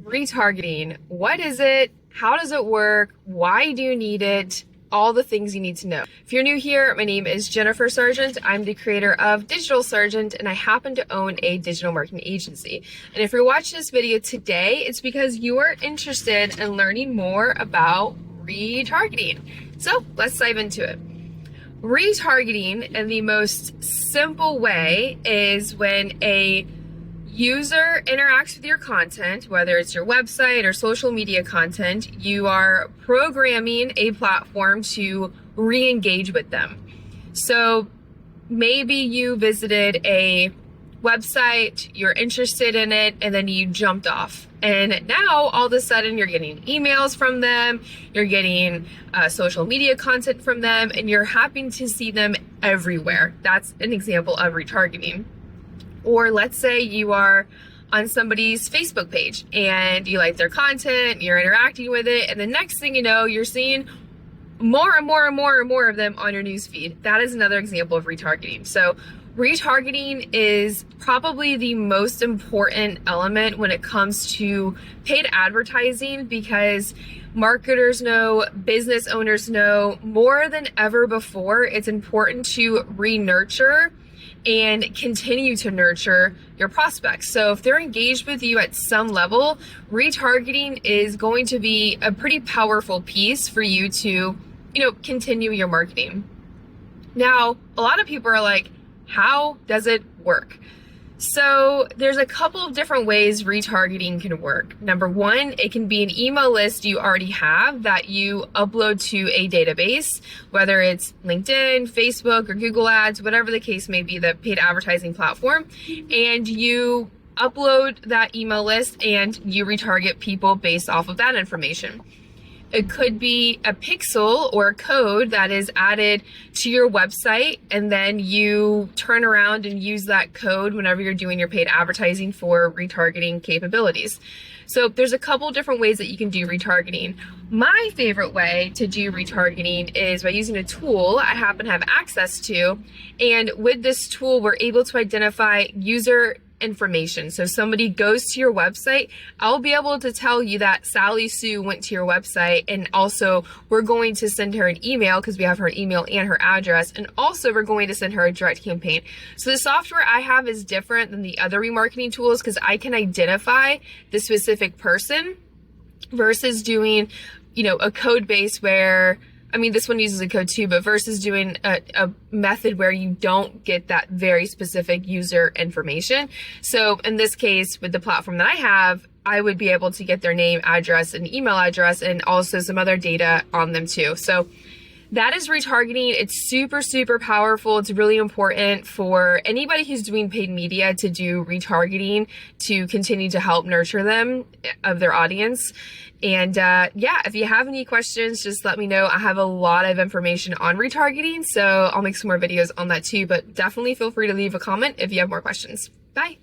Retargeting. What is it? How does it work? Why do you need it? All the things you need to know. If you're new here, my name is Jennifer Sargeant. I'm the creator of Digital Sargeant, and I happen to own a digital marketing agency. And if you're watching this video today, it's because you are interested in learning more about retargeting. So let's dive into it. Retargeting, in the most simple way, is when a user interacts with your content, whether it's your website or social media content, you are programming a platform to re-engage with them. So maybe you visited a website, you're interested in it, and then you jumped off. And now all of a sudden you're getting emails from them, you're getting social media content from them, and you're happy to see them everywhere. That's an example of retargeting. Or let's say you are on somebody's Facebook page and you like their content, you're interacting with it, and the next thing you know, you're seeing more and more and more and more of them on your newsfeed. That is another example of retargeting. So retargeting is probably the most important element when it comes to paid advertising, because marketers know, business owners know, more than ever before, it's important to re-nurture and continue to nurture your prospects. So if they're engaged with you at some level, retargeting is going to be a pretty powerful piece for you to, continue your marketing. Now, a lot of people are like, how does it work? So there's a couple of different ways retargeting can work. Number one, it can be an email list you already have that you upload to a database, whether it's LinkedIn, Facebook, or Google Ads, whatever the case may be, the paid advertising platform, and you upload that email list and you retarget people based off of that information. It could be a pixel or a code that is added to your website, and then you turn around and use that code whenever you're doing your paid advertising for retargeting capabilities. So there's a couple different ways that you can do retargeting. My favorite way to do retargeting is by using a tool I happen to have access to. And with this tool, we're able to identify user information. So somebody goes to your website, I'll be able to tell you that Sally Sue went to your website, and also we're going to send her an email because we have her email and her address, and also we're going to send her a direct campaign. So the software I have is different than the other remarketing tools because I can identify the specific person versus doing, a code base where, this one uses a code too, but versus doing a method where you don't get that very specific user information. So in this case, with the platform that I have, I would be able to get their name, address, and email address, and also some other data on them too. So that is retargeting. It's super, super powerful. It's really important for anybody who's doing paid media to do retargeting to continue to help nurture them of their audience. And if you have any questions, just let me know. I have a lot of information on retargeting, so I'll make some more videos on that too, but definitely feel free to leave a comment if you have more questions. Bye.